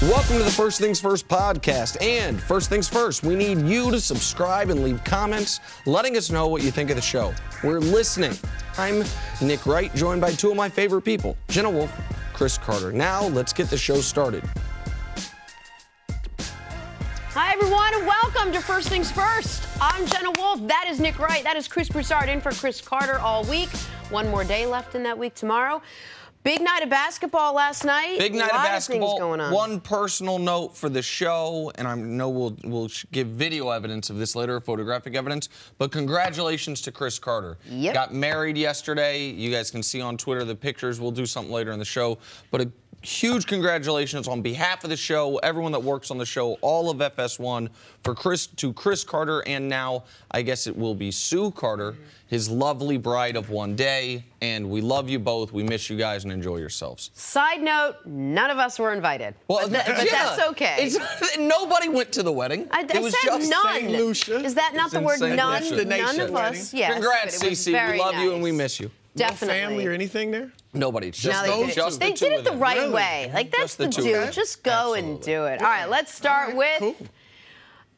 Welcome to the First Things First podcast. And first things first, we need you to subscribe and leave comments letting us know what you think of the show. We're listening. I'm Nick Wright, joined by two of my favorite people, Jenna Wolfe, Cris Carter. Now, let's get the show started. Hi, everyone, and welcome to First Things First. I'm Jenna Wolfe. That is Nick Wright. That is Cris Broussard in for Cris Carter all week. One more day left in that week tomorrow. Big night of basketball last night. Big night of basketball. Things going on. One personal note for the show, and I know we'll give video evidence of this later, photographic evidence, but congratulations to Cris Carter. Yep. Got married yesterday. You guys can see on Twitter the pictures. We'll do something later in the show, but a huge congratulations on behalf of the show, everyone that works on the show, all of FS1, to Cris Carter, and now I guess it will be Sue Carter, his lovely bride of one day. And we love you both. We miss you guys, and enjoy yourselves. Side note, none of us were invited. Well, but that's okay. Nobody went to the wedding. I it was said just none. St. Lucia. Is that not the word none? None of us. Yes. Congrats, Cece. We love you and we miss you. Definitely. No family or anything there? Nobody. It's just No, those they did it the right Really? way. Like, that's Just the the two. dude. Okay. Just go and do it. All right, let's start with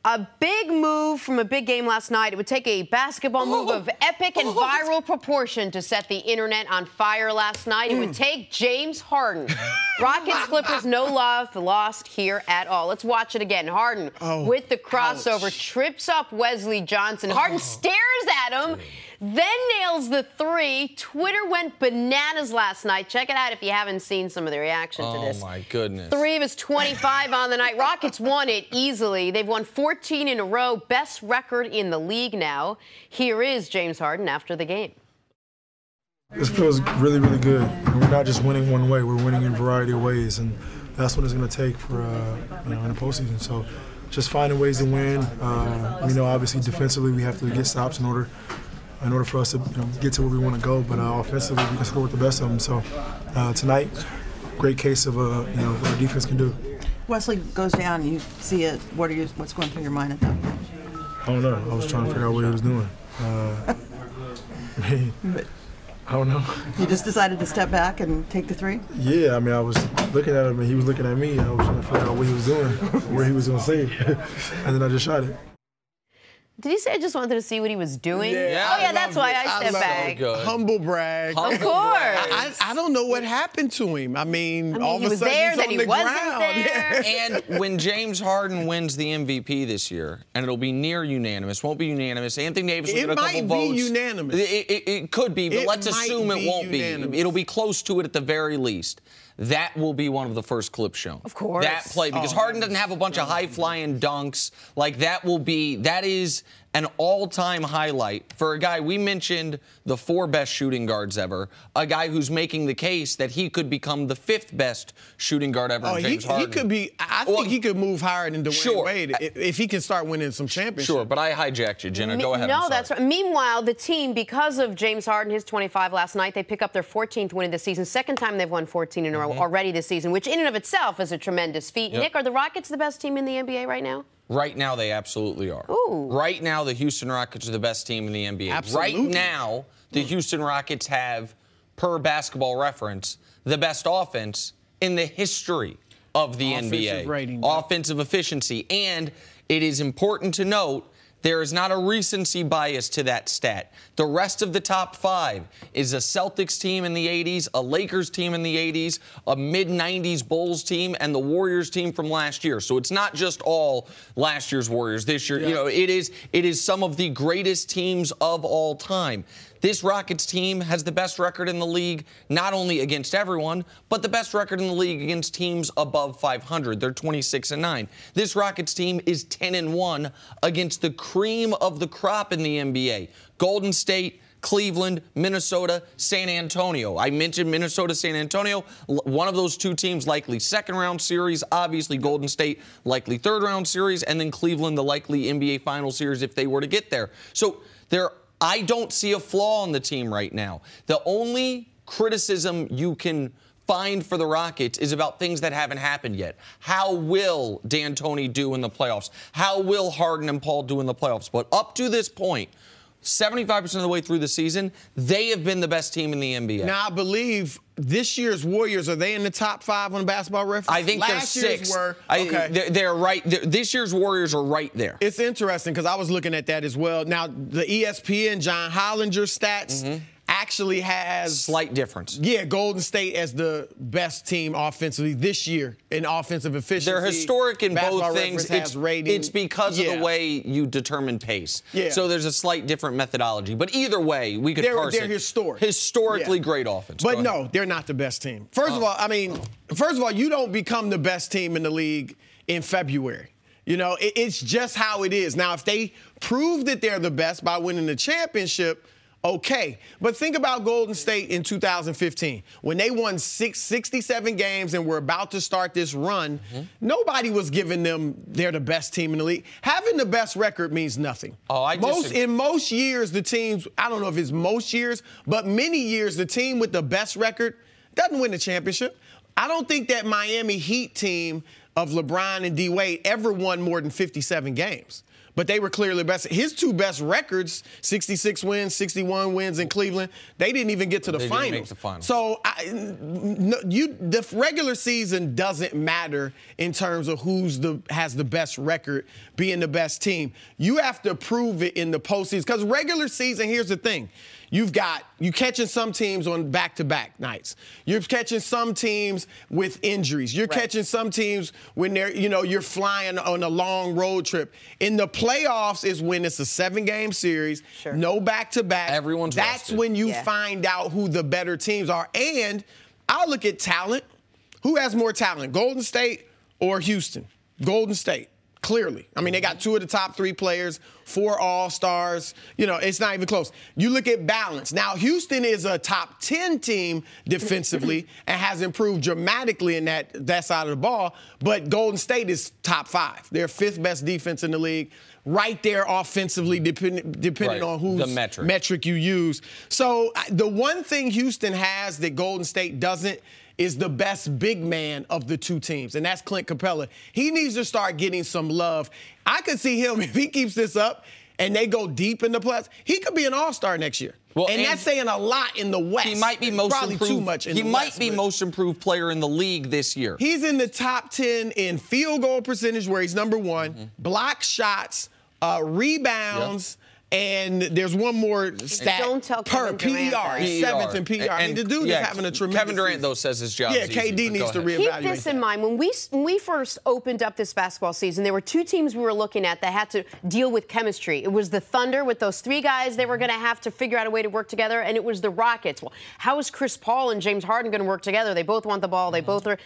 a big move from a big game last night. It would take a basketball move of epic and viral proportion to set the internet on fire last night. It would take James Harden. Rockets, Clippers, no love, lost here at all. Let's watch it again. Harden with the crossover, trips up Wesley Johnson. Harden stares at him, then nails the three. Twitter went bananas last night. Check it out if you haven't seen some of the reaction to this. Oh, my goodness. 3 of his 25 on the night. Rockets won it easily. They've won 14 in a row. Best record in the league now. Here is James Harden after the game. This feels really, really good. And we're not just winning one way. We're winning in a variety of ways. And that's what it's going to take for, in the postseason. So just finding ways to win. We know, obviously, defensively, we have to get stops in order for us to get to where we want to go. But offensively, we can score with the best of them. So tonight, great case of what our defense can do. Wesley goes down, you see it. What's going through your mind at that point? I don't know. I was trying to figure out what he was doing. I don't know. You just decided to step back and take the three? Yeah, I mean, I was looking at him and he was looking at me. And I was trying to figure out what he was doing, where he was going to say it. And then I just shot it. Did he say I just wanted to see what he was doing? Yeah, oh, yeah, that's why I stepped back. Good. Humble brag. Of course. I don't know what happened to him. I mean all of he a was sudden there, he's then on he the wasn't ground. there. And when James Harden wins the MVP this year, and it'll be near unanimous, won't be unanimous. Anthony Davis will It get a couple might votes. be unanimous. It could be, but It let's might assume it be won't unanimous. be. It'll be close to it at the very least. That will be one of the first clips shown. Of course. That play, because Harden doesn't have a bunch of high-flying dunks. Like, that is an all-time highlight for a guy. We mentioned the 4 best shooting guards ever, a guy who's making the case that he could become the 5th best shooting guard ever, James Harden. He could be. I think he could move higher than Dwayne Wade if he can start winning some championships. Sure, but I hijacked you, Jenna. Go ahead. No, that's right. Meanwhile, the team, because of James Harden, his 25 last night, they pick up their 14th win of the season. Second time they've won 14 in a row already this season, which in and of itself is a tremendous feat. Yep. Nick, are the Rockets the best team in the NBA right now? Right now, they absolutely are. Ooh. Right now, the Houston Rockets are the best team in the NBA. Absolutely. Right now, the Houston Rockets have, per Basketball Reference, the best offense in the history of the NBA. Rating. Offensive efficiency. And it is important to note, there is not a recency bias to that stat. The rest of the top 5 is a Celtics team in the 80s, a Lakers team in the 80s, a mid-90s Bulls team, and the Warriors team from last year. So it's not just all last year's Warriors this year. Yeah. It is some of the greatest teams of all time. This Rockets team has the best record in the league, not only against everyone, but the best record in the league against teams above 500. They're 26-9. This Rockets team is 10-1 against the cream of the crop in the NBA. Golden State, Cleveland, Minnesota, San Antonio. I mentioned Minnesota, San Antonio. One of those two teams likely second-round series. Obviously, Golden State likely third-round series. And then Cleveland, the likely NBA final series if they were to get there. So I don't see a flaw in the team right now. The only criticism you can find for the Rockets is about things that haven't happened yet. How will D'Antoni do in the playoffs? How will Harden and Paul do in the playoffs? But up to this point, 75% of the way through the season, they have been the best team in the NBA. Now, I believe this year's Warriors, are they in the top 5 on Basketball Reference? I think Last they're year's 6th. were. Okay. They're right. This year's Warriors are right there. It's interesting because I was looking at that as well. Now, the ESPN John Hollinger stats actually has slight difference. Yeah, Golden State as the best team offensively this year in offensive efficiency. They're historic in Basketball both things. It's because of the way you determine pace. Yeah. So there's a slight different methodology. But either way, we could parse it. They're historic. Historically great offense. But no, they're not the best team. First of all, you don't become the best team in the league in February. You know, it's just how it is. Now, if they prove that they're the best by winning the championship, okay. But think about Golden State in 2015. When they won 67 games and were about to start this run, nobody was giving them they're the best team in the league. Having the best record means nothing. In most years, the teams, I don't know if it's most years, but many years, the team with the best record doesn't win the championship. I don't think that Miami Heat team of LeBron and D. Wade ever won more than 57 games. But they were clearly best. His 2 best records, 66 wins, 61 wins in Cleveland, they didn't even get to the finals. Didn't make the finals. So the regular season doesn't matter in terms of has the best record being the best team. You have to prove it in the postseason. Because regular season, here's the thing. You catching some teams on back-to-back nights. You're catching some teams with injuries. You're catching some teams when you're flying on a long road trip. In the playoffs is when it's a 7-game series, no back-to-back. Everyone's That's rested. when you find out who the better teams are. And I'll look at talent. Who has more talent, Golden State or Houston? Golden State. Clearly. I mean, they got 2 of the top 3 players, 4 All-Stars. You know, it's not even close. You look at balance. Now, Houston is a top 10 team defensively and has improved dramatically in that side of the ball, but Golden State is top 5. They're 5th best defense in the league. Right there offensively, depending on whose metric you use. So the one thing Houston has that Golden State doesn't is the best big man of the 2 teams, and that's Clint Capella. He needs to start getting some love. I could see him, if he keeps this up and they go deep in the playoffs, he could be an all-star next year. Well, and that's saying a lot in the West. He might be most probably improved. Too much in he the might West, be most improved player in the league this year. He's in the top 10 in field goal percentage, where he's number 1, block shots, rebounds, and there's one more stat per PER. He's 7th in PER. I mean, the dude is having a tremendous Kevin Durant, season. though, says his job is KD easy, needs to reevaluate. Keep this in mind. When we first opened up this basketball season, there were 2 teams we were looking at that had to deal with chemistry. It was the Thunder with those 3 guys they were going to have to figure out a way to work together, and it was the Rockets. Well, how is Chris Paul and James Harden going to work together? They both want the ball. They both are...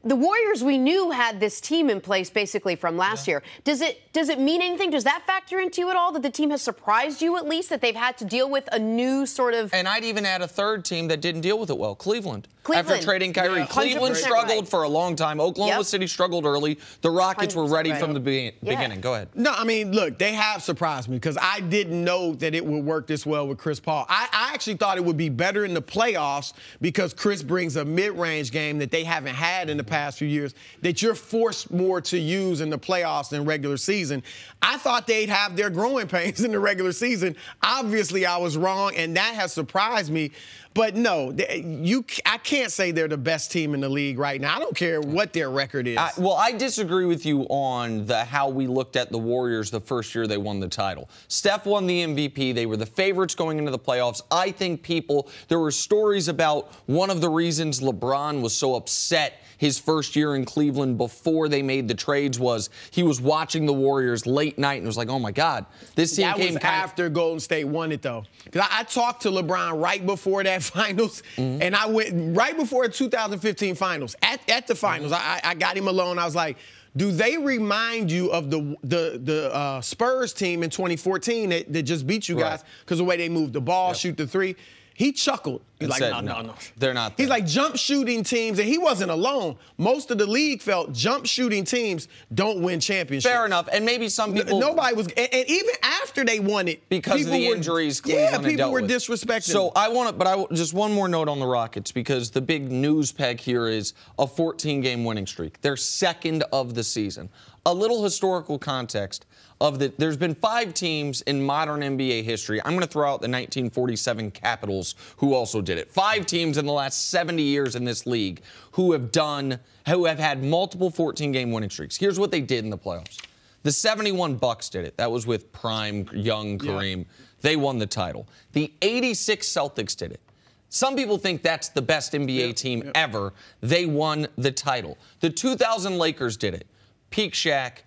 The Warriors, we knew, had this team in place basically from last year. Does it mean anything? Does that factor into you at all, that the team has surprised you at least, that they've had to deal with a new sort of... And I'd even add a third team that didn't deal with it well, Cleveland. After trading Kyrie. Yeah, Cleveland struggled for a long time. Oklahoma City struggled early. The Rockets were ready from the beginning. Go ahead. No, I mean, look, they have surprised me because I didn't know that it would work this well with Chris Paul. I actually thought it would be better in the playoffs because Chris brings a mid-range game that they haven't had in the past few years that you're forced more to use in the playoffs than regular season. I thought they'd have their growing pains in the regular season. Obviously, I was wrong, and that has surprised me. But no, I can't say they're the best team in the league right now. I don't care what their record is. I disagree with you on how we looked at the Warriors the first year they won the title. Steph won the MVP. They were the favorites going into the playoffs. I think there were stories about one of the reasons LeBron was so upset his first year in Cleveland before they made the trades was he was watching the Warriors late night and was like, oh, my God. This team came after Golden State won it, though. Because I talked to LeBron right before that finals, and I went right before the 2015 finals. At the finals, I got him alone. I was like, do they remind you of the Spurs team in 2014 that just beat you guys because of the way they moved the ball, shoot the 3? He chuckled. He's like, no. They're not there. He's like, jump shooting teams, and he wasn't alone. Most of the league felt jump shooting teams don't win championships. Fair enough. And maybe some people... Nobody was... And even after they won it... Because of the injuries Cleveland people dealt were with. disrespecting So just one more note on the Rockets, because the big news peg here is a 14-game winning streak. They're second of the season. a little historical context of there's been 5 teams in modern NBA history. I'm going to throw out the 1947 Capitals, who also did it. 5 teams in the last 70 years in this league who have had multiple 14-game winning streaks. Here's what they did in the playoffs. The 71 Bucks did it. That was with prime young Kareem. Yeah. They won the title. The 86 Celtics did it. Some people think that's the best NBA team ever. They won the title. The 2000 Lakers did it. Peak Shaq,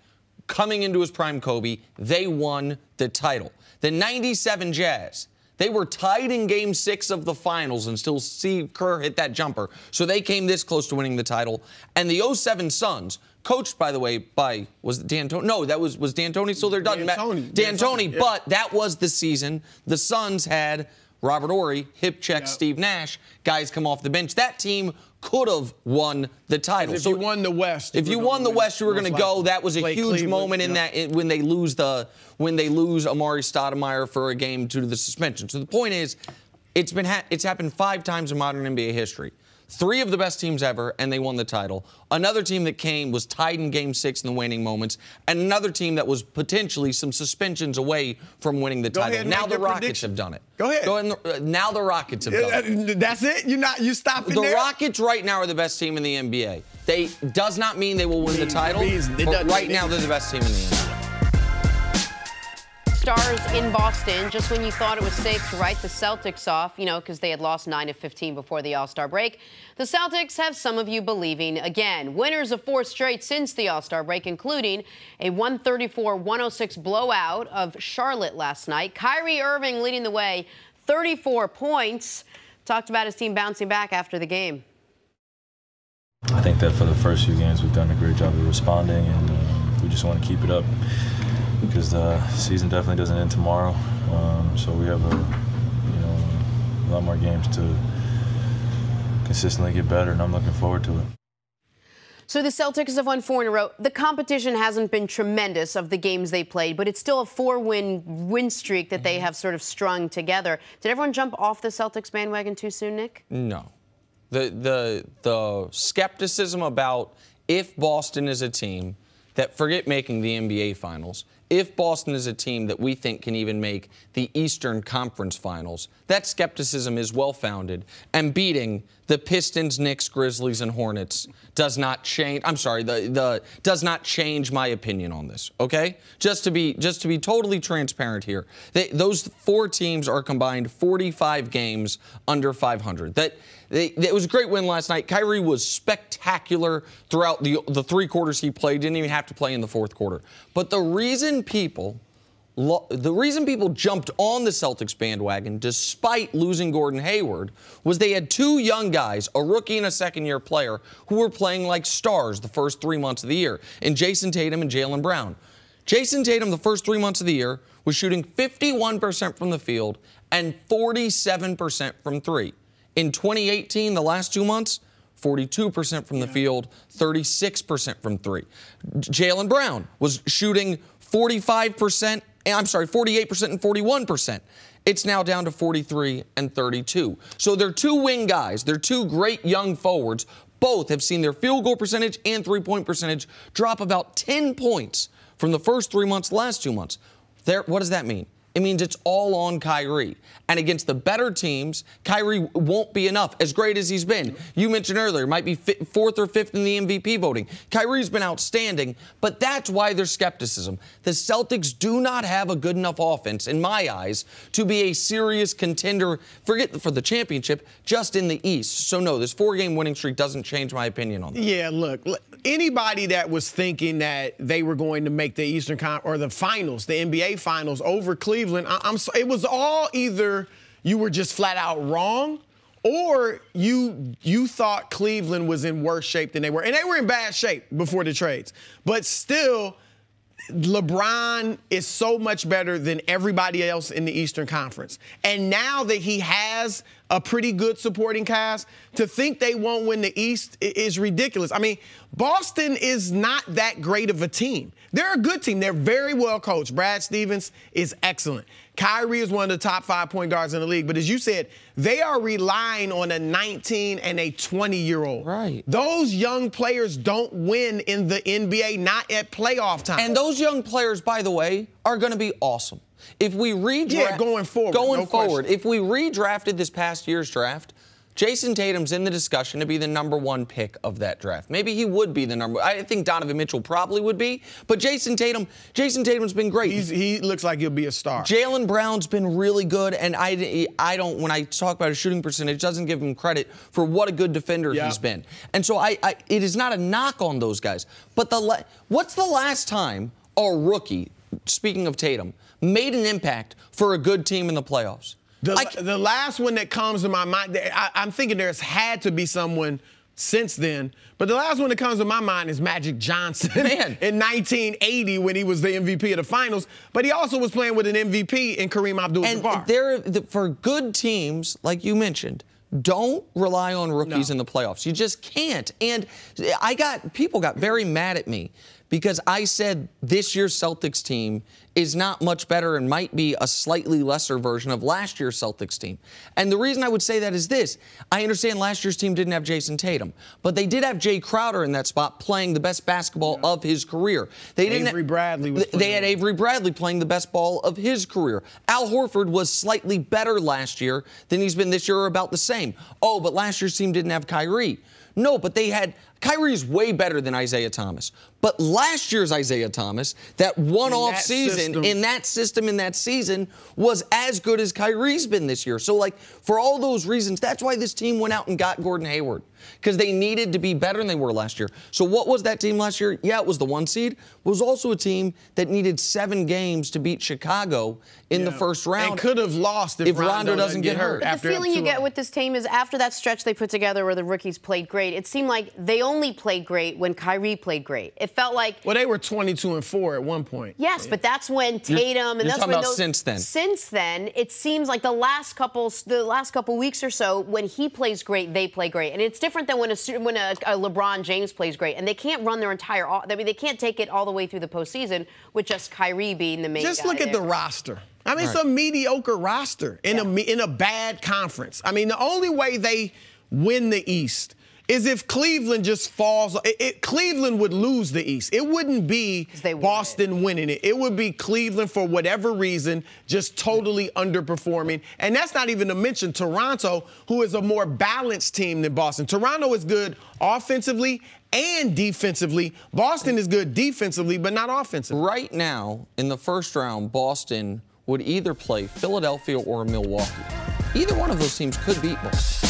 coming into his prime Kobe, they won the title. The 97 Jazz, they were tied in Game 6 of the finals and still Steve Kerr hit that jumper. So they came this close to winning the title. And the 07 Suns, coached, by the way, by, was it D'Antoni? No, was D'Antoni still there? D'Antoni, but that was the season. The Suns had Robert Horry, hip check Steve Nash, guys come off the bench. That team could have won the title. If you won the West. If you won the West, you were going to go. That was a huge Cleveland, moment in that when they lose Amari Stoudemire for a game due to the suspension. So the point is, it's happened 5 times in modern NBA history. 3 of the best teams ever, and they won the title. Another team that was tied in Game 6 in the waning moments, and another team that was potentially some suspensions away from winning the title. Now the Rockets have done it. Go ahead. Now the Rockets have done it. That's it? You stopping there? The Rockets right now are the best team in the NBA. Does not mean they will win the title, but right now they're the best team in the NBA. Stars in Boston, just when you thought it was safe to write the Celtics off, because they had lost 9 of 15 before the All-Star break. The Celtics have some of you believing again. Winners of 4 straight since the All-Star break, including a 134-106 blowout of Charlotte last night. Kyrie Irving leading the way, 34 points. Talked about his team bouncing back after the game. I think that for the first few games, we've done a great job of responding, and we just want to keep it up, because the season definitely doesn't end tomorrow. So we have a lot more games to consistently get better, and I'm looking forward to it. So the Celtics have won 4 in a row. The competition hasn't been tremendous of the games they played, but it's still a 4-win streak that they have sort of strung together. Did everyone jump off the Celtics bandwagon too soon, Nick? No. The skepticism about if Boston is a team that, forget making the NBA Finals, if Boston is a team that we think can even make the Eastern Conference Finals, that skepticism is well-founded. And beating the Pistons, Knicks, Grizzlies, and Hornets does not change. I'm sorry, does not change my opinion on this. Okay, just to be totally transparent here, those 4 teams are combined 45 games under 500. It was a great win last night. Kyrie was spectacular throughout the 3 quarters he played. Didn't even have to play in the 4th quarter. But the reason people jumped on the Celtics bandwagon despite losing Gordon Hayward was they had 2 young guys, a rookie and a second-year player, who were playing like stars the first 3 months of the year, in Jason Tatum and Jaylen Brown. Jason Tatum, the first 3 months of the year, was shooting 51% from the field and 47% from 3. In 2018, the last 2 months, 42% from the field, 36% from 3. Jaylen Brown was shooting 48% and 41%. It's now down to 43 and 32. So they're 2 wing guys. They're 2 great young forwards. Both have seen their field goal percentage and 3-point percentage drop about 10 points from the first 3 months, last 2 months. What does that mean? It means it's all on Kyrie. And against the better teams, Kyrie won't be enough, as great as he's been. You mentioned earlier, might be 4th or 5th in the MVP voting. Kyrie's been outstanding, but that's why there's skepticism. The Celtics do not have a good enough offense, in my eyes, to be a serious contender, forget for the championship, just in the East. So no, this 4-game winning streak doesn't change my opinion on that. Yeah, look, anybody that was thinking that they were going to make the Eastern Conference or the finals, the NBA Finals over Cleveland, it was all either you were just flat out wrong, or you thought Cleveland was in worse shape than they were. And they were in bad shape before the trades. But still, LeBron is so much better than everybody else in the Eastern Conference. And now that he has a pretty good supporting cast. To think they won't win the East is ridiculous. I mean, Boston is not that great of a team. They're a good team. They're very well coached. Brad Stevens is excellent. Kyrie is one of the top 5 point guards in the league. But as you said, they are relying on a 19 and a 20-year-old. Right. Those young players don't win in the NBA, not at playoff time. And those young players, by the way, are going to be awesome. If we redraft, going forward, if we redrafted this past year's draft, Jason Tatum's in the discussion to be the #1 pick of that draft. Maybe he would be the number. I think Donovan Mitchell probably would be, but Jason Tatum's been great. He looks like he'll be a star. Jaylen Brown's been really good, and I don't. When I talk about his shooting percentage, doesn't give him credit for what a good defender he's been. And so it is not a knock on those guys. But what's the last time a rookie, speaking of Tatum, made an impact for a good team in the playoffs? The last one that comes to my mind, I'm thinking there's had to be someone since then, but the last one that comes to my mind is Magic Johnson in 1980 when he was the MVP of the finals, but he also was playing with an MVP in Kareem Abdul-Jabbar. And for good teams, like you mentioned, don't rely on rookies in the playoffs. You just can't. And people got very mad at me because I said this year's Celtics team is not much better and might be a slightly lesser version of last year's Celtics team. And the reason I would say that is this. I understand last year's team didn't have Jason Tatum, but they did have Jay Crowder in that spot playing the best basketball of his career. They had Avery Bradley playing the best ball of his career. Al Horford was slightly better last year than he's been this year, or about the same. Oh, but last year's team didn't have Kyrie. No, but they had Kyrie's way better than Isaiah Thomas. But last year's Isaiah Thomas, that one-off season, in that season, was as good as Kyrie's been this year. So, for all those reasons, that's why this team went out and got Gordon Hayward, because they needed to be better than they were last year. So what was that team last year? Yeah, it was the 1 seed. It was also a team that needed 7 games to beat Chicago in the first round. And could have lost if Rondo doesn't get hurt. The feeling you get with this team is after that stretch they put together where the rookies played great, it seemed like they only played great when Kyrie played great. It felt like... Well, they were 22-4 at one point. Yes, but that's when Tatum... You're talking about since then. Since then, it seems like the last couple weeks or so, when he plays great, they play great. And it's different than when a LeBron James plays great. And they can't run their entire... I mean, they can't take it all the way through the postseason with just Kyrie being the main guy. Just look at the roster. I mean, it's a mediocre roster in a bad conference. I mean, the only way they win the East is if Cleveland just falls. Cleveland would lose the East. It wouldn't be Boston winning it. It would be Cleveland, for whatever reason, just totally underperforming. And that's not even to mention Toronto, who is a more balanced team than Boston. Toronto is good offensively and defensively. Boston is good defensively, but not offensively. Right now, in the first round, Boston would either play Philadelphia or Milwaukee. Either one of those teams could beat Boston.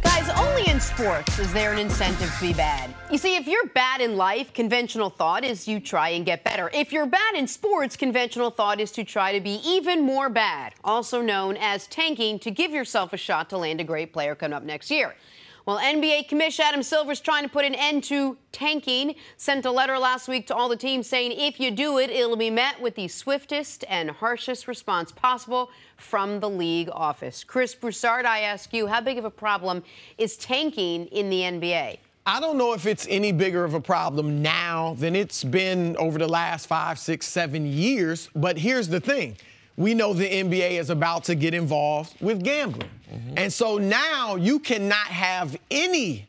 Guys, only in sports is there an incentive to be bad. You see, if you're bad in life, conventional thought is you try and get better. If you're bad in sports, conventional thought is to try to be even more bad, also known as tanking, to give yourself a shot to land a great player coming up next year. Well, NBA Commissioner Adam Silver's trying to put an end to tanking, sent a letter last week to all the teams saying if you do it, it'll be met with the swiftest and harshest response possible from the league office. Cris Broussard, I ask you, how big of a problem is tanking in the NBA? I don't know if it's any bigger of a problem now than it's been over the last 5, 6, 7 years, but here's the thing. We know the NBA is about to get involved with gambling. And so now you cannot have any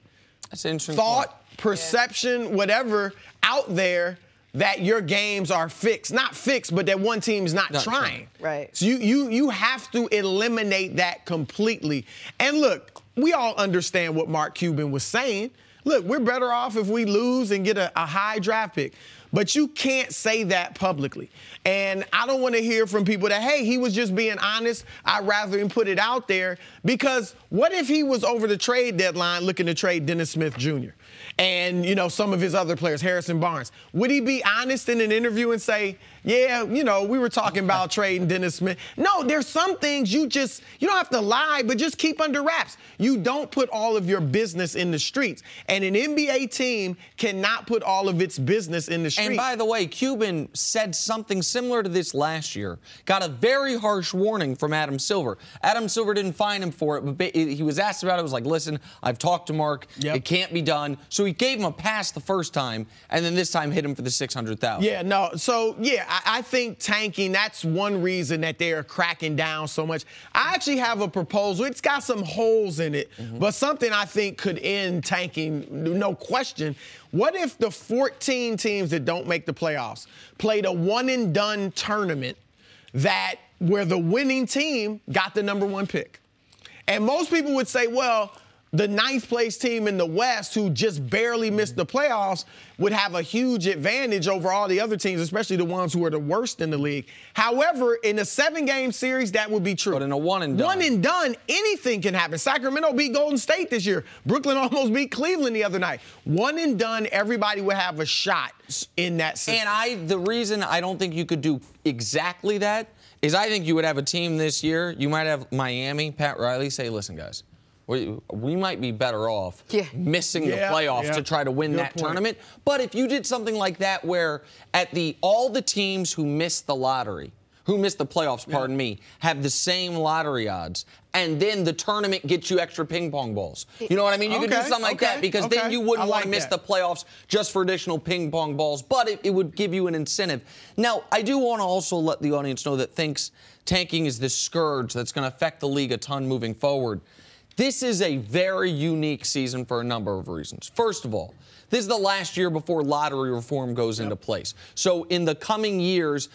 thought, perception, whatever out there that your games are fixed. Not fixed, but that one team's not trying. Right. So you have to eliminate that completely. And look, we all understand what Mark Cuban was saying. Look, we're better off if we lose and get a high draft pick. But you can't say that publicly. And I don't want to hear from people that, hey, he was just being honest. I'd rather him put it out there, Because what if he was over the trade deadline looking to trade Dennis Smith Jr. and, some of his other players, Harrison Barnes? Would he be honest in an interview and say, yeah, we were talking about trading Dennis Smith? No, there's some things you don't have to lie, but just keep under wraps. You don't put all of your business in the streets. And an NBA team cannot put all of its business in the streets. And by the way, Cuban said something similar to this last year. Got a very harsh warning from Adam Silver. Adam Silver didn't fine him for it, but he was asked about it. Was like, listen, I've talked to Mark. Yep. It can't be done. So he gave him a pass the first time, and then this time hit him for the $600,000. Yeah, no. So, yeah, I think tanking, that's one reason that they're cracking down so much. I actually have a proposal. It's got some holes in it, but something I think could end tanking, no question. What if the 14 teams that don't make the playoffs played a one-and-done tournament where the winning team got the #1 pick? And most people would say, well, the 9th place team in the West, who just barely missed the playoffs, would have a huge advantage over all the other teams, especially the ones who are the worst in the league. However, in a 7-game series, that would be true. But in a one-and-done, anything can happen. Sacramento beat Golden State this year. Brooklyn almost beat Cleveland the other night. One-and-done, everybody would have a shot in that system. And the reason I don't think you could do exactly that is I think you would have a team this year. You might have Miami, Pat Riley, say, listen, guys, we might be better off missing the playoffs to try to win that tournament. But if you did something like that where all the teams who missed the lottery, who missed the playoffs, pardon me, have the same lottery odds, and then the tournament gets you extra ping pong balls. You know what I mean? You could do something like that because then you wouldn't want to miss the playoffs just for additional ping pong balls, but it would give you an incentive. Now, I do want to also let the audience know that thinks tanking is this scourge that's going to affect the league a ton moving forward. This is a very unique season for a number of reasons. First of all, this is the last year before lottery reform goes into place. So in the coming years,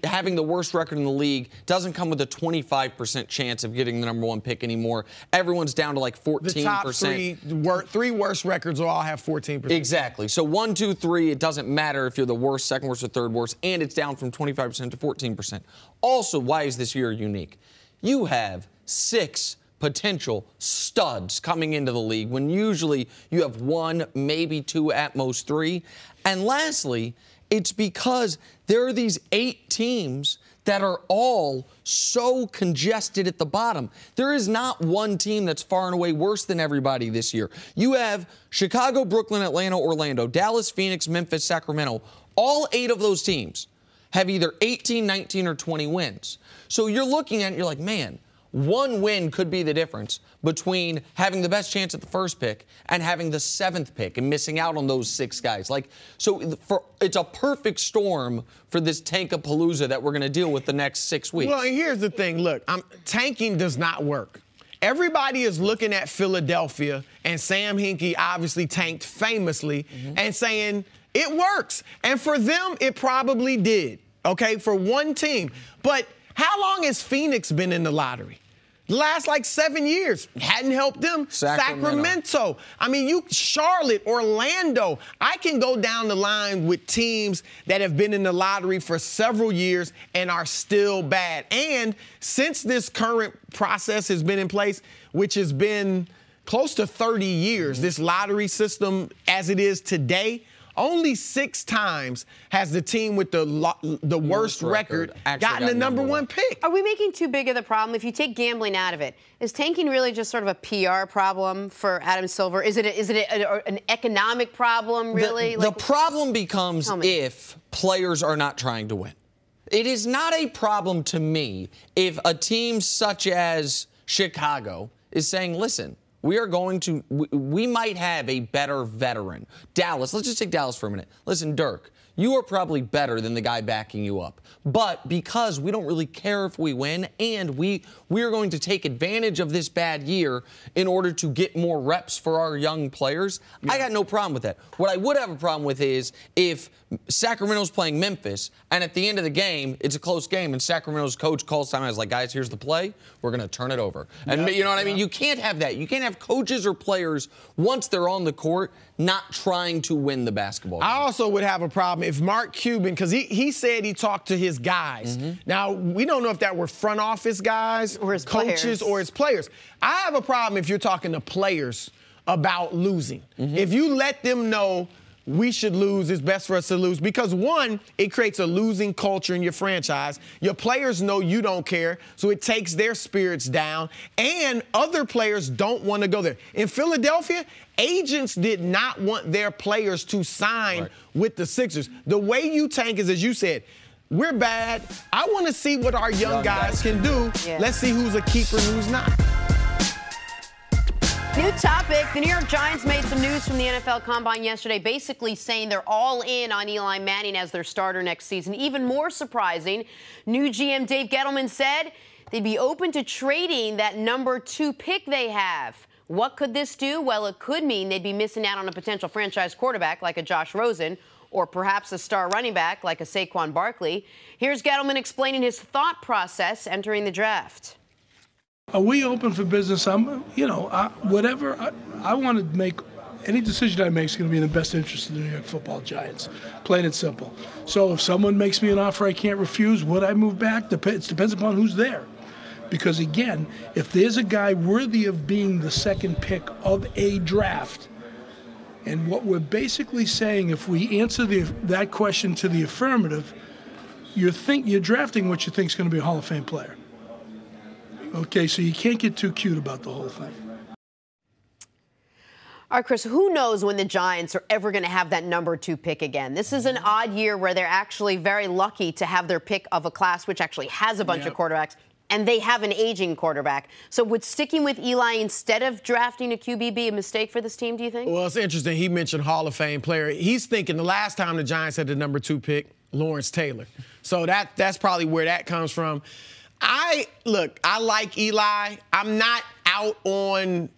having the worst record in the league doesn't come with a 25% chance of getting the #1 pick anymore. Everyone's down to like 14%. The top three worst records will all have 14%. Exactly. So 1, 2, 3, it doesn't matter if you're the worst, second worst, or third worst, and it's down from 25% to 14%. Also, why is this year unique? You have 6 potential studs coming into the league when usually you have 1, maybe 2, at most 3. And lastly, it's because there are these 8 teams that are all so congested at the bottom. There is not one team that's far and away worse than everybody this year. You have Chicago, Brooklyn, Atlanta, Orlando, Dallas, Phoenix, Memphis, Sacramento. All 8 of those teams have either 18, 19, or 20 wins. So you're looking at it and you're like, man, 1 win could be the difference between having the best chance at the first pick and having the 7th pick and missing out on those 6 guys. It's a perfect storm for this tankapalooza that we're going to deal with the next 6 weeks. Well, and here's the thing. Look, tanking does not work. Everybody is looking at Philadelphia, and Sam Hinkie obviously tanked famously, and saying it works. And for them, it probably did, okay, for one team. But how long has Phoenix been in the lottery? The last 7 years. Hadn't helped them. Sacramento. I mean, Charlotte, Orlando. I can go down the line with teams that have been in the lottery for several years and are still bad. And since this current process has been in place, which has been close to 30 years, this lottery system as it is today, only 6 times has the team with the worst record gotten the #1 pick. Are we making too big of the problem? If you take gambling out of it, is tanking really just sort of a PR problem for Adam Silver? Is it an economic problem, really? The problem becomes if players are not trying to win. It is not a problem to me if a team such as Chicago is saying, listen, we might have a better veteran. Dallas, let's just take Dallas for a minute. Listen, Dirk, you are probably better than the guy backing you up. But because we don't really care if we win, and we are going to take advantage of this bad year in order to get more reps for our young players, I got no problem with that. What I would have a problem with is if Sacramento's playing Memphis, and at the end of the game, it's a close game, and Sacramento's coach calls time and is like, guys, here's the play. We're going to turn it over. And you know what I mean? You can't have that. You can't have coaches or players, once they're on the court, not trying to win the basketball game. I also would have a problem problem if Mark Cuban, because he said he talked to his guys. Now, we don't know if that were front office guys, or his coaches, players. or his players. I have a problem if you're talking to players about losing. If you let them know we should lose, it's best for us to lose. Because, one, it creates a losing culture in your franchise. Your players know you don't care, so it takes their spirits down. And other players don't want to go there. In Philadelphia, agents did not want their players to sign with the Sixers. The way you tank is, as you said, we're bad. I want to see what our young guys can do. Yeah. Let's see who's a keeper and who's not. New topic. The New York Giants made some news from the NFL Combine yesterday, basically saying they're all in on Eli Manning as their starter next season. Even more surprising, new GM Dave Gettleman said they'd be open to trading that number 2 pick they have. What could this do? Well, it could mean they'd be missing out on a potential franchise quarterback like a Josh Rosen, or perhaps a star running back like a Saquon Barkley. Here's Gettleman explaining his thought process entering the draft. Are we open for business? Whatever. I want to make any decision I make is going to be in the best interest of the New York Football Giants, plain and simple. So if someone makes me an offer I can't refuse, would I move back? It depends upon who's there. Because, again, if there's a guy worthy of being the second pick of a draft, and what we're basically saying, if we answer that question to the affirmative, you're drafting what you think is going to be a Hall of Fame player. Okay, so you can't get too cute about the whole thing. All right, Chris, who knows when the Giants are ever going to have that number 2 pick again? This is an odd year where they're actually very lucky to have their pick of a class which actually has a bunch of quarterbacks, and they have an aging quarterback. So would sticking with Eli instead of drafting a QB be a mistake for this team, do you think? Well, it's interesting. He mentioned Hall of Fame player. He's thinking the last time the Giants had the number 2 pick, Lawrence Taylor. So that's probably where that comes from. I like Eli. I'm not out on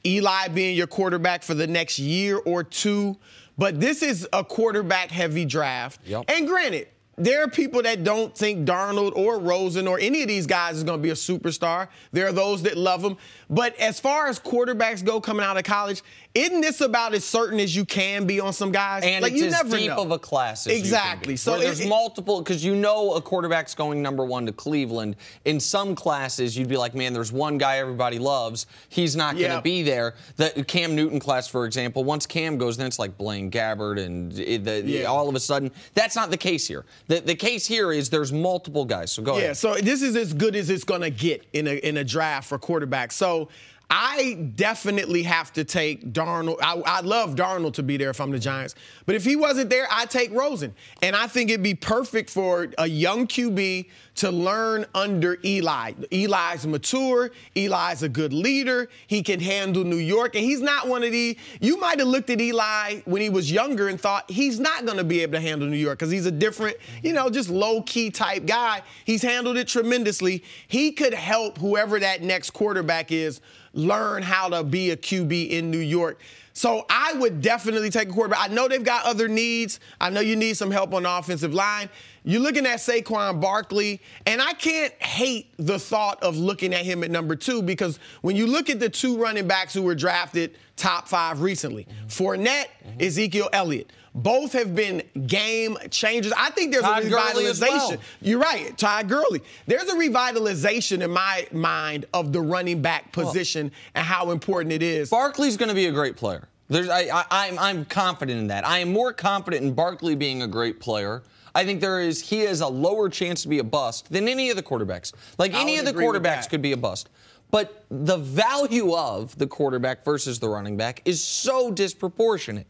Eli being your quarterback for the next year or two, but this is a quarterback-heavy draft. And granted, there are people that don't think Darnold or Rosen or any of these guys is going to be a superstar. There are those that love them. But as far as quarterbacks go coming out of college, isn't this about as certain as you can be on some guys? And like, it's you as never deep know. of a class as Exactly. You can be. So there's multiple, because you know a quarterback's going number 1 to Cleveland. In some classes, you'd be like, man, there's one guy everybody loves. He's not going to be there. The Cam Newton class, for example, once Cam goes, then it's like Blaine Gabbert, and all of a sudden, that's not the case here. The case here is there's multiple guys. So go ahead. Yeah, so this is as good as it's going to get in a draft for quarterbacks. So I definitely have to take Darnold. I'd love Darnold to be there if I'm the Giants. But if he wasn't there, I'd take Rosen. And I think it'd be perfect for a young QB to learn under Eli. Eli's mature. Eli's a good leader. He can handle New York. And he's not one of the – you might have looked at Eli when he was younger and thought he's not going to be able to handle New York because he's a different, just low-key type guy. He's handled it tremendously. He could help whoever that next quarterback is learn how to be a QB in New York. So I would definitely take a quarterback. I know they've got other needs. I know you need some help on the offensive line. You're looking at Saquon Barkley, and I can't hate the thought of looking at him at number 2 because when you look at the 2 running backs who were drafted top 5 recently, Fournette, Ezekiel Elliott, both have been game changers. I think there's Todd a Gurley as revitalization. well. You're right, Todd Gurley. There's a revitalization in my mind of the running back position and how important it is. Barkley's going to be a great player. I'm confident in that. I am more confident in Barkley being a great player. I think he has a lower chance to be a bust than any of the quarterbacks. Like any of the quarterbacks could be a bust. But the value of the quarterback versus the running back is so disproportionate.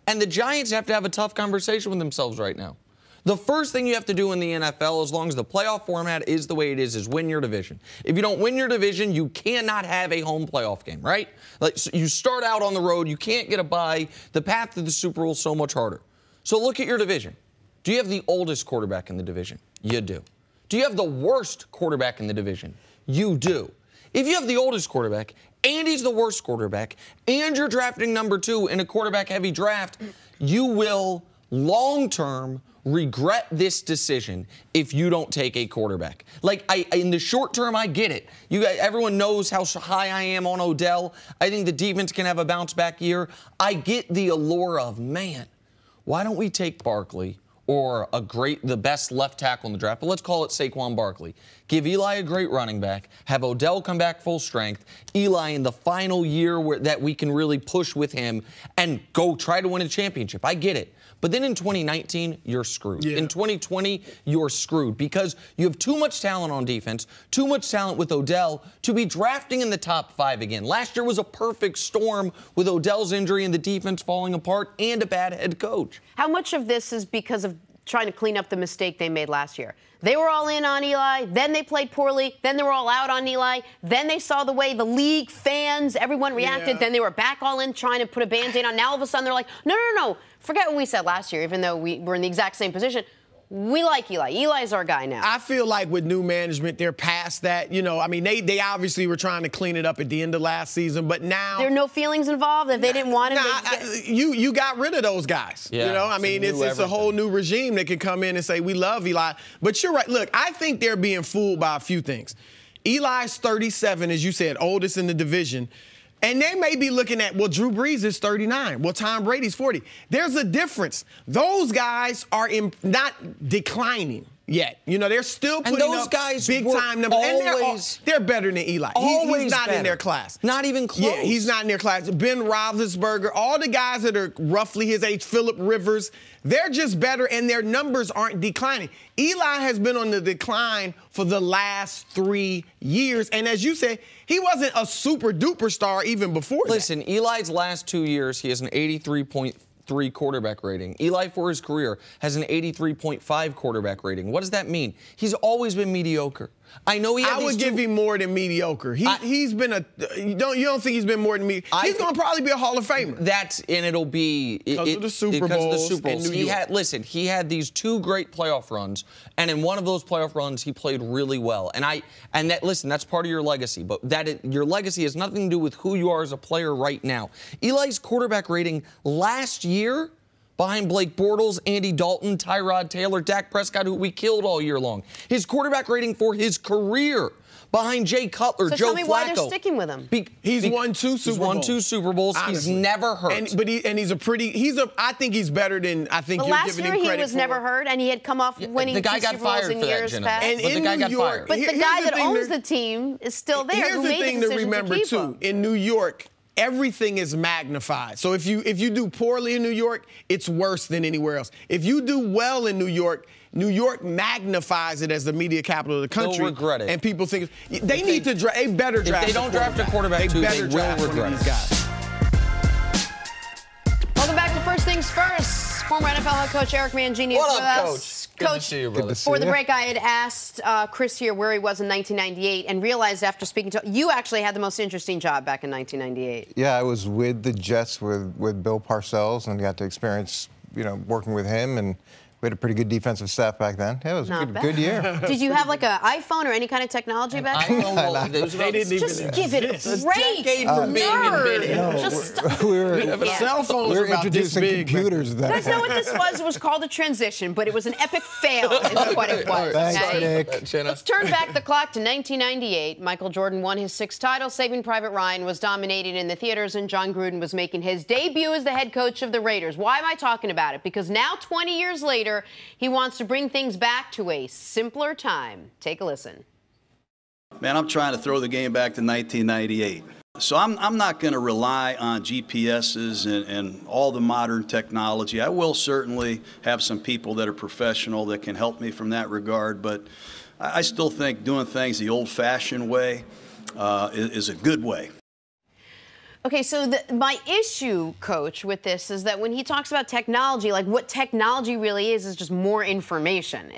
And the Giants have to have a tough conversation with themselves right now. The first thing you have to do in the NFL, as long as the playoff format is the way it is win your division. If you don't win your division, you cannot have a home playoff game, right? Like, so you start out on the road, you can't get a bye. The path to the Super Bowl is so much harder. So look at your division. Do you have the oldest quarterback in the division? You do. Do you have the worst quarterback in the division? You do. If you have the oldest quarterback and he's the worst quarterback and you're drafting number 2 in a quarterback-heavy draft, you will long-term regret this decision if you don't take a quarterback. Like, in the short term, I get it. Everyone knows how high I am on Odell. I think the defense can have a bounce-back year. I get the allure of, man, why don't we take Barkley or the best left tackle in the draft, but let's call it Saquon Barkley. Give Eli a great running back, have Odell come back full strength, Eli in the final year that we can really push with him and go try to win a championship. I get it. But then in 2019, you're screwed. Yeah. In 2020, you're screwed because you have too much talent on defense, too much talent with Odell to be drafting in the top 5 again. Last year was a perfect storm with Odell's injury and the defense falling apart and a bad head coach. How much of this is because of trying to clean up the mistake they made last year? They were all in on Eli, then they played poorly, then they were all out on Eli, then they saw the way the league, fans, everyone reacted, then they were back all in trying to put a Band-Aid on. Now all of a sudden they're like, no, forget what we said last year, even though we were in the exact same position. We like Eli. Eli's our guy now. I feel like with new management, they're past that. You know, I mean, they obviously were trying to clean it up at the end of last season, but now there are no feelings involved. If they didn't want him, you got rid of those guys. Yeah, you know, I mean, it's a whole new regime that can come in and say we love Eli. But you're right. Look, I think they're being fooled by a few things. Eli's 37, as you said, oldest in the division. And they may be looking at, well, Drew Brees is 39. Well, Tom Brady's 40. There's a difference. Those guys are not declining yet. You know, they're still putting up big-time numbers. And they're better than Eli. He's not in their class. Not even close. Yeah, he's not in their class. Ben Roethlisberger, all the guys that are roughly his age, Phillip Rivers, they're just better, and their numbers aren't declining. Eli has been on the decline for the last 3 years. And as you said, he wasn't a super-duper star even before that. Listen, Eli's last 2 years, he has an 83.3 quarterback rating. Eli, for his career, has an 83.5 quarterback rating. What does that mean? He's always been mediocre. I know I would give him more than mediocre. He's been you don't think he's been more than mediocre? He's going to probably be a Hall of Famer. It'll be because of the Super Bowls. He had these 2 great playoff runs, and in one of those playoff runs, he played really well. That's part of your legacy. But your legacy has nothing to do with who you are as a player right now. Eli's quarterback rating last year, behind Blake Bortles, Andy Dalton, Tyrod Taylor, Dak Prescott, who we killed all year long. His quarterback rating for his career, behind Jay Cutler, Joe Flacco. So tell me why they're sticking with him. He's won 2 Super Bowls. He's won 2 Super Bowls. Honestly. He's never hurt. I think he's better than I think you're giving him credit for. Last year he was never hurt, and he had come off winning 2 Super Bowls in years past. And in New York, but the guy that owns the team is still there. Here's the thing to remember, too. In New York, everything is magnified. So if you do poorly in New York, it's worse than anywhere else. If you do well in New York magnifies it as the media capital of the country. They'll regret it. And people think they need to draft. They better draft. If they don't draft a quarterback, they will regret it. Welcome back to First Things First. Former NFL head coach Eric Mangini is with us. Good to see you, brother. For the break, I had asked Cris here where he was in 1998 and realized after speaking to you actually had the most interesting job back in 1998. Yeah, I was with the Jets with Bill Parcells and got to experience, working with him, and we had a pretty good defensive staff back then. Yeah, it was a good year. Did you have like an iPhone or any kind of technology back then? They didn't even just give it a break. Cell phones we were introducing computers then. That's not what this was. It was called a transition, but it was an epic fail is what it was. Thanks, Nick. Let's turn back the clock to 1998. Michael Jordan won his 6th title. Saving Private Ryan was dominating in the theaters, and John Gruden was making his debut as the head coach of the Raiders. Why am I talking about it? Because now, 20 years later, he wants to bring things back to a simpler time. Take a listen. Man, I'm trying to throw the game back to 1998. So I'm not going to rely on GPSs and all the modern technology. I will certainly have some people that are professional that can help me from that regard, but I still think doing things the old-fashioned way is a good way. Okay, so my issue, Coach, with this is that when he talks about technology, like what technology really is just more information.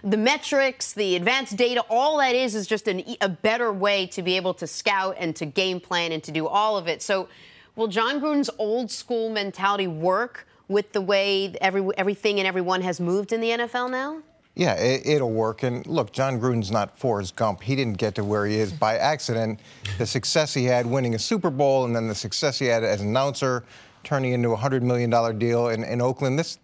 The metrics, the advanced data, all that is just a better way to be able to scout and to game plan and to do all of it. So will John Gruden's old school mentality work with the way everything and everyone has moved in the NFL now? Yeah, it'll work. And look, John Gruden's not Forrest Gump. He didn't get to where he is by accident. The success he had winning a Super Bowl, and then the success he had as an announcer, turning into a $100 million deal in Oakland.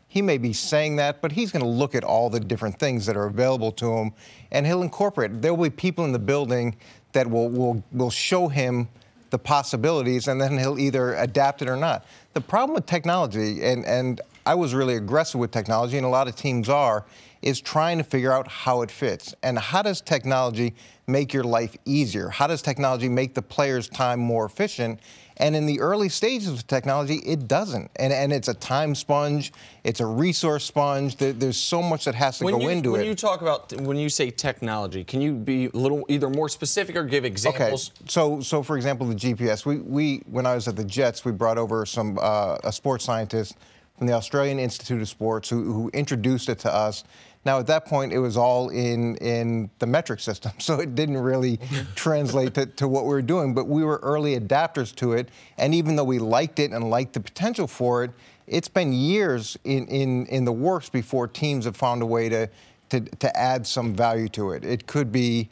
He may be saying that, but he's going to look at all the different things that are available to him, and he'll incorporate it. There will be people in the building that will show him the possibilities, and then he'll either adapt it or not. The problem with technology, and I was really aggressive with technology, and a lot of teams are, is trying to figure out how it fits. And how does technology make your life easier? How does technology make the player's time more efficient? And in the early stages of technology, it doesn't. And it's a time sponge. It's a resource sponge. There's so much that has to go into it. When you talk about, when you say technology, can you be a little either more specific or give examples? Okay. So for example, the GPS. We when I was at the Jets, we brought over some a sports scientist from the Australian Institute of Sports who introduced it to us. Now, at that point, it was all in the metric system, so it didn't really translate to what we were doing. But we were early adapters to it, and even though we liked it and liked the potential for it, it's been years in the works before teams have found a way to add some value to it. It could be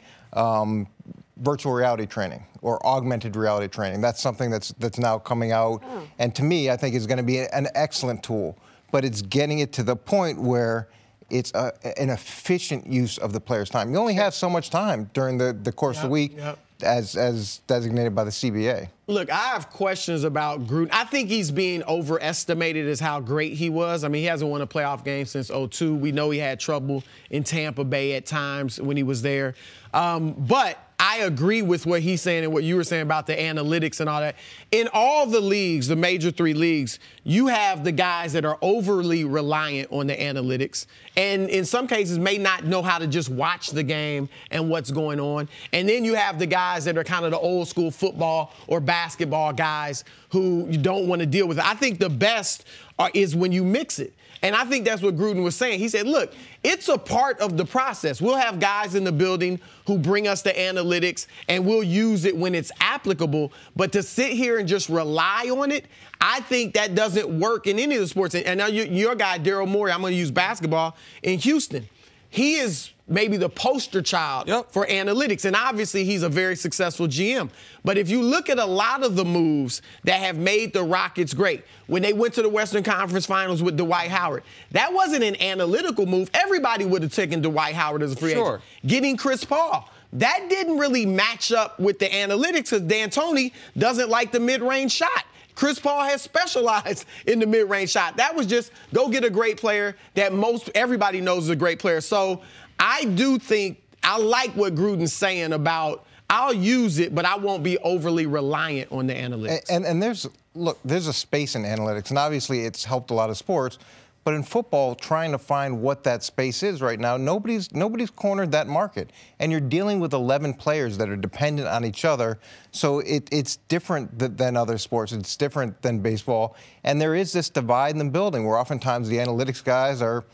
virtual reality training or augmented reality training. That's something that's now coming out, and to me, I think is going to be an excellent tool. But it's getting it to the point where it's an efficient use of the player's time. You only have so much time during the course of the week as designated by the CBA. Look, I have questions about Gruden. I think he's being overestimated as how great he was. I mean, he hasn't won a playoff game since 2002. We know he had trouble in Tampa Bay at times when he was there. But I agree with what he's saying and what you were saying about the analytics and all that. In all the leagues, the major three leagues, you have the guys that are overly reliant on the analytics and in some cases may not know how to just watch the game and what's going on. And then you have the guys that are kind of the old school football or basketball guys who you don't want to deal with. I think the best is when you mix it. And I think that's what Gruden was saying. He said, look, it's a part of the process. We'll have guys in the building who bring us the analytics, and we'll use it when it's applicable. But to sit here and just rely on it, I think that doesn't work in any of the sports. And now your guy, Daryl Morey, I'm going to use basketball, in Houston. He is maybe the poster child for analytics. And obviously, he's a very successful GM. But if you look at a lot of the moves that have made the Rockets great, when they went to the Western Conference Finals with Dwight Howard, that wasn't an analytical move. Everybody would have taken Dwight Howard as a free agent. Getting Chris Paul, that didn't really match up with the analytics because D'Antoni doesn't like the mid-range shot. Chris Paul has specialized in the mid-range shot. That was just go get a great player that everybody knows is a great player. So I do think I like what Gruden's saying about I'll use it, but I won't be overly reliant on the analytics. And there's a space in analytics, and obviously it's helped a lot of sports. But in football, trying to find what that space is right now, nobody's cornered that market. And you're dealing with 11 players that are dependent on each other. So it's different than other sports. It's different than baseball. And there is this divide in the building where oftentimes the analytics guys are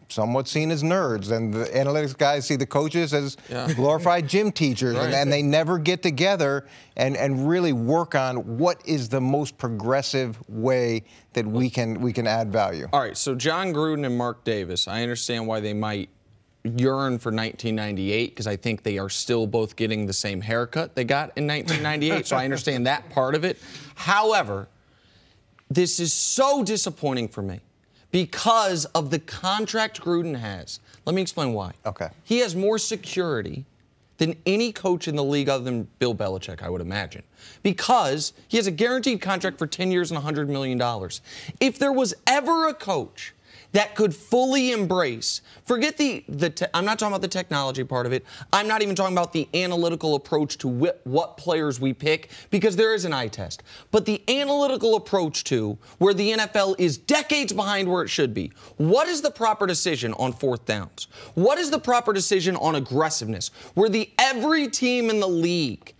somewhat seen as nerds, and the analytics guys see the coaches as glorified gym teachers, and they never get together and really work on what is the most progressive way that we can add value. All right, so John Gruden and Mark Davis, I understand why they might yearn for 1998 because I think they are still both getting the same haircut they got in 1998, so I understand that part of it. However, this is so disappointing for me because of the contract Gruden has. Let me explain why. Okay. He has more security than any coach in the league other than Bill Belichick, I would imagine, because he has a guaranteed contract for 10 years and $100 million. If there was ever a coach that could fully embrace, forget I'm not talking about the technology part of it. I'm not even talking about the analytical approach to what players we pick, because there is an eye test. But the analytical approach to where the NFL is decades behind where it should be. What is the proper decision on fourth downs? What is the proper decision on aggressiveness? Where every team in the league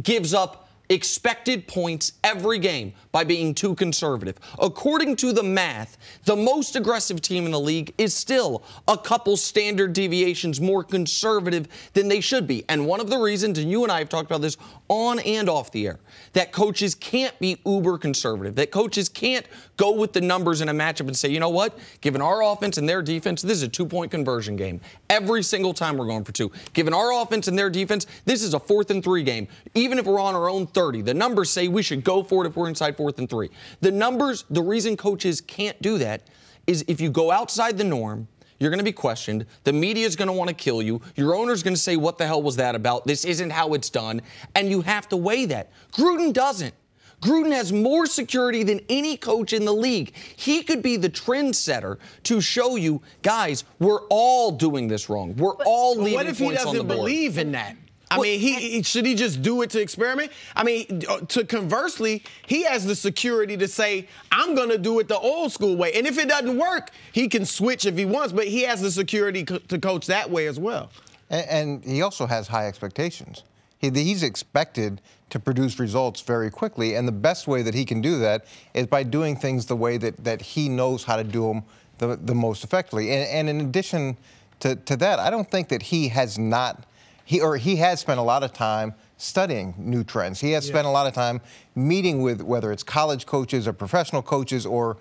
gives up expected points every game by being too conservative. According to the math, the most aggressive team in the league is still a couple standard deviations more conservative than they should be. And one of the reasons, and you and I have talked about this on and off the air, that coaches can't be uber conservative, that coaches can't go with the numbers in a matchup and say, you know what, given our offense and their defense, this is a 2-point conversion game. Every single time we're going for 2. Given our offense and their defense, this is a 4th and 3 game. Even if we're on our own 30, the numbers say we should go for it if we're inside 4th and 3. The numbers, the reason coaches can't do that is if you go outside the norm, you're going to be questioned. The media is going to want to kill you. Your owner's going to say, what the hell was that about? This isn't how it's done. And you have to weigh that. Gruden doesn't. Gruden has more security than any coach in the league. He could be the trendsetter to show you, guys, we're all doing this wrong. We're all leaving What if he points on the doesn't board. believe in that? I mean, should he just do it to experiment? I mean, to conversely, he has the security to say, I'm going to do it the old school way. And if it doesn't work, he can switch if he wants, but he has the security to coach that way as well. And he also has high expectations. He's expected to produce results very quickly, and the best way that he can do that is by doing things the way that he knows how to do them the most effectively. And in addition to that, I don't think that he has spent a lot of time studying new trends. He has spent a lot of time meeting with, whether it's college coaches or professional coaches or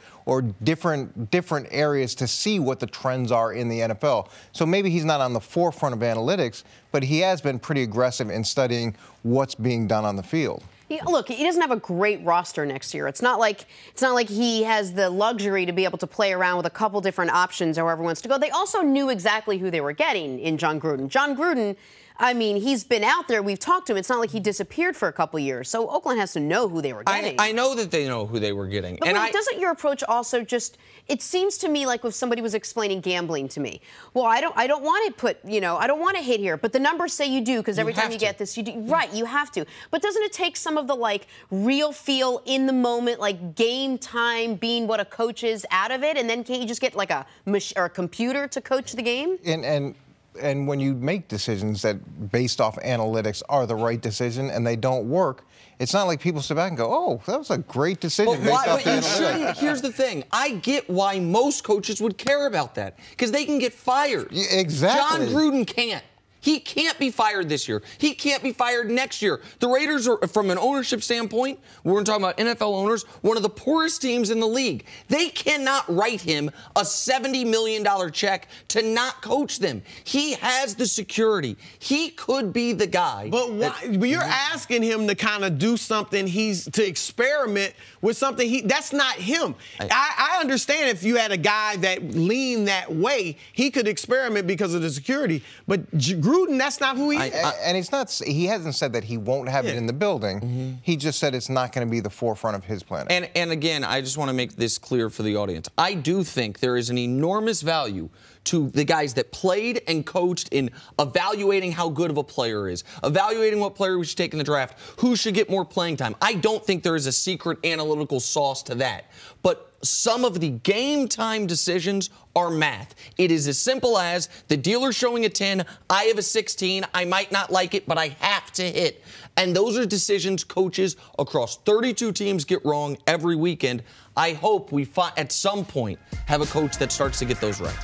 different areas to see what the trends are in the NFL. So maybe he's not on the forefront of analytics, but he has been pretty aggressive in studying what's being done on the field. Look, he doesn't have a great roster next year. It's not like he has the luxury to be able to play around with a couple different options however he wants to go. They also knew exactly who they were getting in John Gruden. John Gruden, I mean, he's been out there. We've talked to him. It's not like he disappeared for a couple years. So Oakland has to know who they were getting. I know that they know who they were getting. But wait, doesn't your approach also just, it seems to me like if somebody was explaining gambling to me, well, I don't want to put, I don't want to hit here, but the numbers say you do because every time you get this, you do. Right, you have to. But doesn't it take some of the, real feel in the moment, game time being what a coach is out of it? And then can't you just get, a computer to coach the game? And when you make decisions that, based off analytics, are the right decision and they don't work, it's not like people sit back and go, oh, that was a great decision based off the analytics. Here's the thing. I get why most coaches would care about that, because they can get fired. Yeah, exactly. John Gruden can't. He can't be fired this year. He can't be fired next year. The Raiders are, from an ownership standpoint, we're talking about NFL owners, one of the poorest teams in the league. They cannot write him a $70 million check to not coach them. He has the security. He could be the guy. But you're asking him to kind of do something, to experiment with something. That's not him. I understand if you had a guy that leaned that way, he could experiment because of the security. But Gruden, that's not who he is. And he hasn't said that he won't have it in the building. Mm-hmm. He just said it's not going to be the forefront of his plan. And again, I just want to make this clear for the audience. I do think there is an enormous value to the guys that played and coached in evaluating how good of a player is, evaluating what player we should take in the draft, who should get more playing time. I don't think there is a secret analytical sauce to that. But some of the game time decisions are math. It is as simple as the dealer showing a 10, I have a 16, I might not like it, but I have to hit. And those are decisions coaches across 32 teams get wrong every weekend. I hope we at some point have a coach that starts to get those right.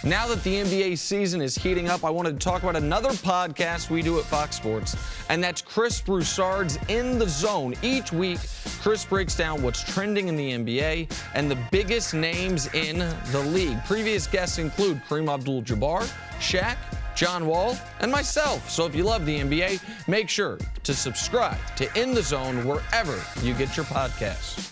Now that the NBA season is heating up, I wanted to talk about another podcast we do at Fox Sports, and that's Cris Broussard's In the Zone. Each week, Cris breaks down what's trending in the NBA and the biggest names in the league. Previous guests include Kareem Abdul-Jabbar, Shaq, John Wall, and myself. So if you love the NBA, make sure to subscribe to In the Zone wherever you get your podcasts.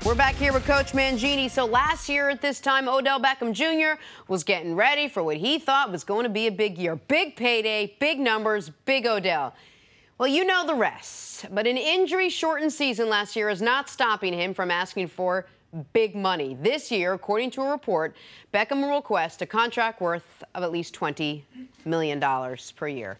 We're back here with Coach Mangini. So last year at this time, Odell Beckham Jr. was getting ready for what he thought was going to be a big year. Big payday, big numbers, big Odell. Well, you know the rest. But an injury-shortened season last year is not stopping him from asking for big money. This year, according to a report, Beckham will request a contract worth of at least $20 million per year.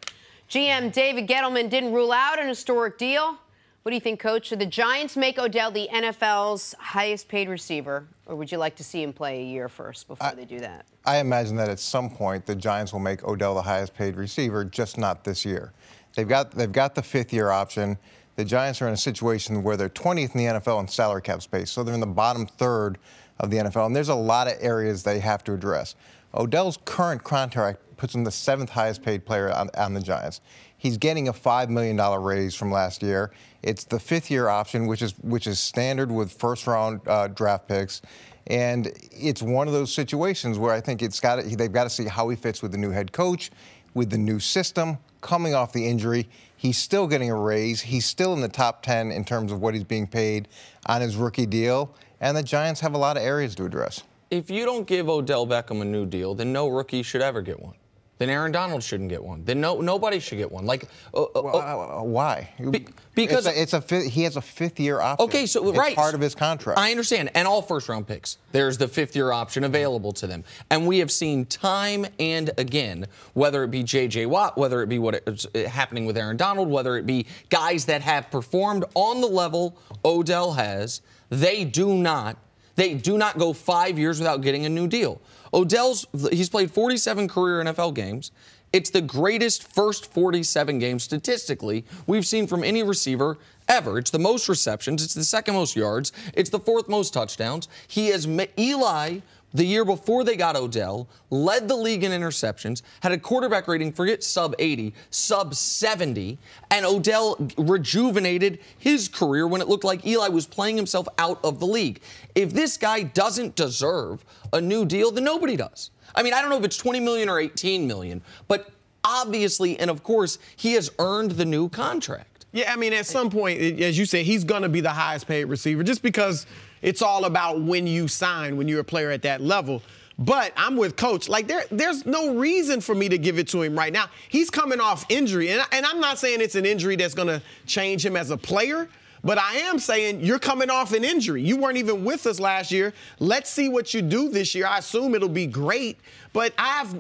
GM David Gettleman didn't rule out an historic deal. What do you think, Coach? Should the Giants make Odell the NFL's highest-paid receiver, or would you like to see him play a year first before they do that? I imagine that at some point the Giants will make Odell the highest-paid receiver, just not this year. They've got the fifth-year option. The Giants are in a situation where they're 20th in the NFL in salary cap space, so they're in the bottom third of the NFL, and there's a lot of areas they have to address. Odell's current contract puts him the seventh highest-paid player on the Giants. He's getting a $5 million raise from last year. It's the fifth-year option, which is standard with first-round draft picks, and it's one of those situations where I think they've got to see how he fits with the new head coach, with the new system. Coming off the injury, he's still getting a raise. He's still in the top 10 in terms of what he's being paid on his rookie deal, and the Giants have a lot of areas to address. If you don't give Odell Beckham a new deal, then no rookie should ever get one. Then Aaron Donald shouldn't get one. Then nobody should get one. Like, why? Because he has a fifth-year option. Okay, so it's part of his contract. I understand, and all first-round picks. There's the fifth-year option available to them, and we have seen time and again, whether it be J.J. Watt, whether it be what is happening with Aaron Donald, whether it be guys that have performed on the level Odell has, they do not go 5 years without getting a new deal. He's played 47 career NFL games. It's the greatest first 47 games statistically we've seen from any receiver ever. It's the most receptions. It's the second most yards. It's the fourth most touchdowns. Eli, the year before they got Odell, led the league in interceptions, had a quarterback rating, forget sub 80, sub 70, and Odell rejuvenated his career when it looked like Eli was playing himself out of the league. If this guy doesn't deserve a new deal, then nobody does. I mean, I don't know if it's $20 million or $18 million, but obviously, and of course, he has earned the new contract. Yeah, I mean, at some point, as you say, he's going to be the highest paid receiver just because it's all about when you sign, when you're a player at that level. But I'm with Coach. Like, there's no reason for me to give it to him right now. He's coming off injury, and I'm not saying it's an injury that's going to change him as a player, but I am saying you're coming off an injury. You weren't even with us last year. Let's see what you do this year. I assume it'll be great, but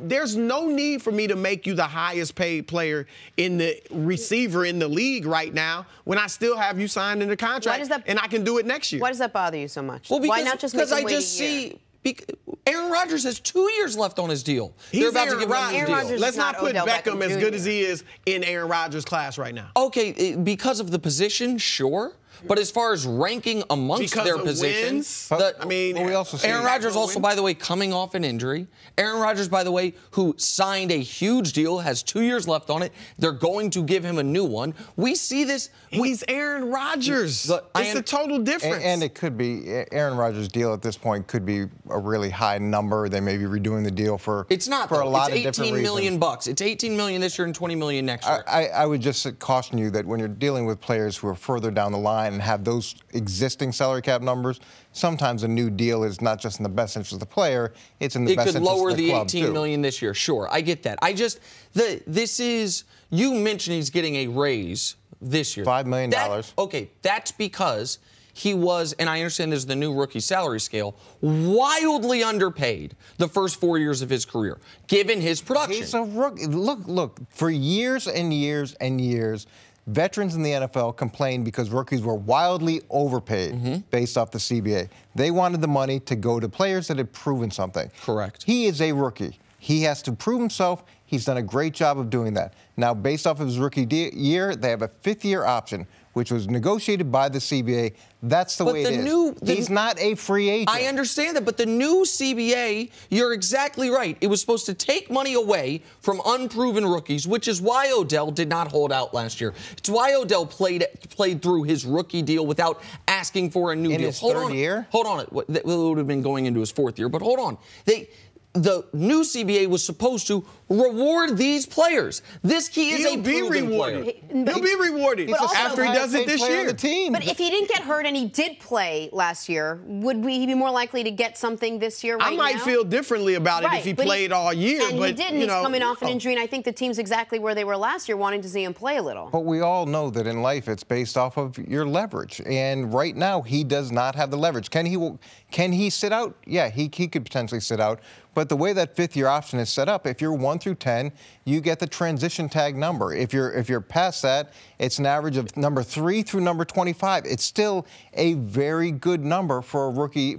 there's no need for me to make you the highest paid player in the receiver in the league right now when I still have you signed in the contract, and I can do it next year. Why does that bother you so much? Well, why not just make him I wait just a year? see Aaron Rodgers has 2 years left on his deal. They're about to give him a new deal. Let's not put Odell Beckham as good Jr. as he is in Aaron Rodgers' class right now. Okay, because of the position, sure. But as far as ranking amongst their positions, Aaron Rodgers also, by the way, coming off an injury. Aaron Rodgers, by the way, who signed a huge deal, has 2 years left on it. They're going to give him a new one. We see this. He's Aaron Rodgers. It's a total difference. And it could be Aaron Rodgers' deal at this point could be a really high number. They may be redoing the deal for it's not for a lot it's of different $18 million reasons. bucks. It's $18 million this year and $20 million next year. I would just caution you that when you're dealing with players who are further down the line and have those existing salary cap numbers, sometimes a new deal is not just in the best interest of the player, it's in the best interest of the club, too. It could lower the $18 million this year, sure. I get that. You mentioned he's getting a raise this year. $5 million. Okay, that's because he was, and I understand there's the new rookie salary scale, wildly underpaid the first 4 years of his career, given his production. He's a rookie. Look, for years and years and years, veterans in the NFL complained because rookies were wildly overpaid based off the CBA. They wanted the money to go to players that had proven something. Correct. He is a rookie. He has to prove himself. He's done a great job of doing that. Now, based off of his rookie year, they have a fifth-year option, which was negotiated by the CBA. That's the way it is. He's not a free agent. I understand that, but the new CBA, you're exactly right. It was supposed to take money away from unproven rookies, which is why Odell did not hold out last year. It's why Odell played through his rookie deal without asking for a new deal. In his third year? Hold on. It would have been going into his fourth year, but hold on. The new CBA was supposed to reward these players. He is a proven player. He'll be rewarded after he does it this year. But if he didn't get hurt and he did play last year, would he be more likely to get something this year I might feel differently about it if he played all year. And but, he didn't. He's coming off an injury, and I think the team's exactly where they were last year, wanting to see him play a little. But we all know that in life it's based off of your leverage. And right now he does not have the leverage. Can he sit out? Yeah, he could potentially sit out. But the way that fifth-year option is set up, if you're 1 through 10, you get the transition tag number. If you're past that, it's an average of number 3 through number 25. It's still a very good number for a rookie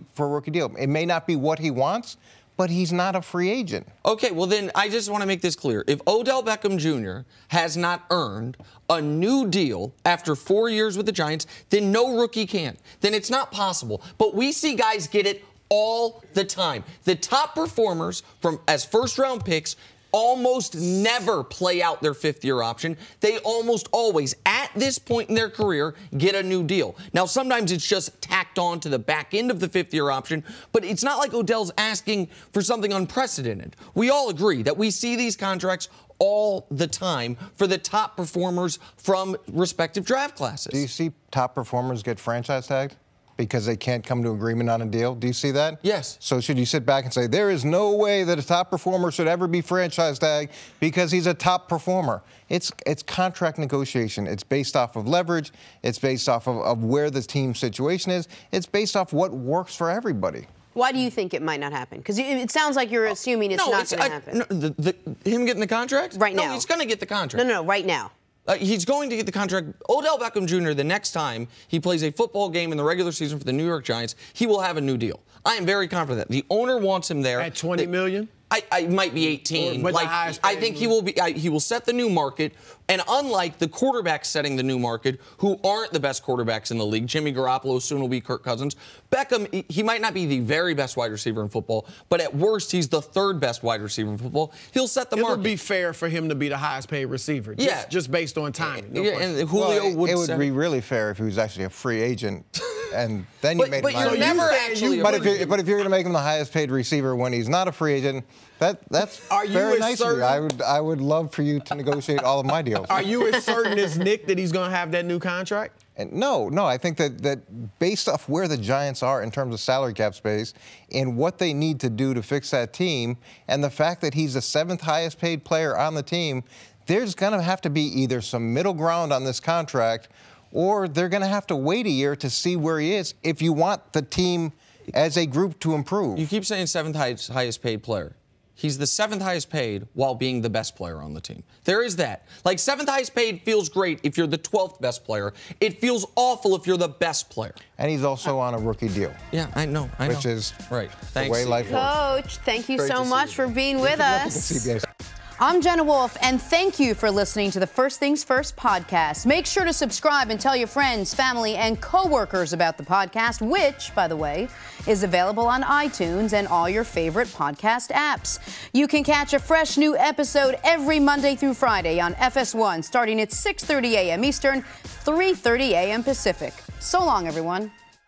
deal. It may not be what he wants, but he's not a free agent. Okay, well then I just want to make this clear. If Odell Beckham Jr. has not earned a new deal after 4 years with the Giants, then no rookie can. Then it's not possible. But we see guys get it all the time. The top performers as first-round picks almost never play out their fifth-year option. They almost always, at this point in their career, get a new deal. Now, sometimes it's just tacked on to the back end of the fifth-year option, but it's not like Odell's asking for something unprecedented. We all agree that we see these contracts all the time for the top performers from respective draft classes. Do you see top performers get franchise tagged? because they can't come to agreement on a deal. Do you see that? Yes. So should you sit back and say, there is no way that a top performer should ever be franchise tag because he's a top performer? It's contract negotiation. It's based off of leverage. It's based off of where the team situation is. It's based off what works for everybody. Why do you think it might not happen? Because it sounds like you're assuming it's not going to happen. No, him getting the contract? Right now. No, he's going to get the contract. No, right now. He's going to get the contract. Odell Beckham Jr., the next time he plays a football game in the regular season for the New York Giants, he will have a new deal. I am very confident. The owner wants him there. At $20 million? I might be 18. I think he will be. He will set the new market. And unlike the quarterbacks setting the new market, who aren't the best quarterbacks in the league, Jimmy Garoppolo soon will be Kirk Cousins. Beckham, he might not be the very best wide receiver in football, but at worst, he's the third best wide receiver in football. He'll set the market. It would be fair for him to be the highest paid receiver. Just based on timing. And Julio would. It would be really fair if he was actually a free agent. And then you made him. But you're never actually. But if you're going to make him the highest paid receiver when he's not a free agent, that's very nice of you. I would love for you to negotiate all of my deals. Are you as certain as Nick that he's going to have that new contract? And no. I think that based off where the Giants are in terms of salary cap space and what they need to do to fix that team, and the fact that he's the 7th highest paid player on the team, there's going to have to be either some middle ground on this contract, or they're going to have to wait a year to see where he is if you want the team as a group to improve. You keep saying 7th highest paid player. He's the 7th highest paid while being the best player on the team. There is that. Like, 7th highest paid feels great if you're the 12th best player. It feels awful if you're the best player. And he's also on a rookie deal. Yeah, I know. Which is right. The way life works. Coach, thank you so much for being with us. I'm Jenna Wolfe, and thank you for listening to the First Things First podcast. Make sure to subscribe and tell your friends, family, and coworkers about the podcast, which, by the way, is available on iTunes and all your favorite podcast apps. You can catch a fresh new episode every Monday through Friday on FS1, starting at 6:30 a.m. Eastern, 3:30 a.m. Pacific. So long, everyone.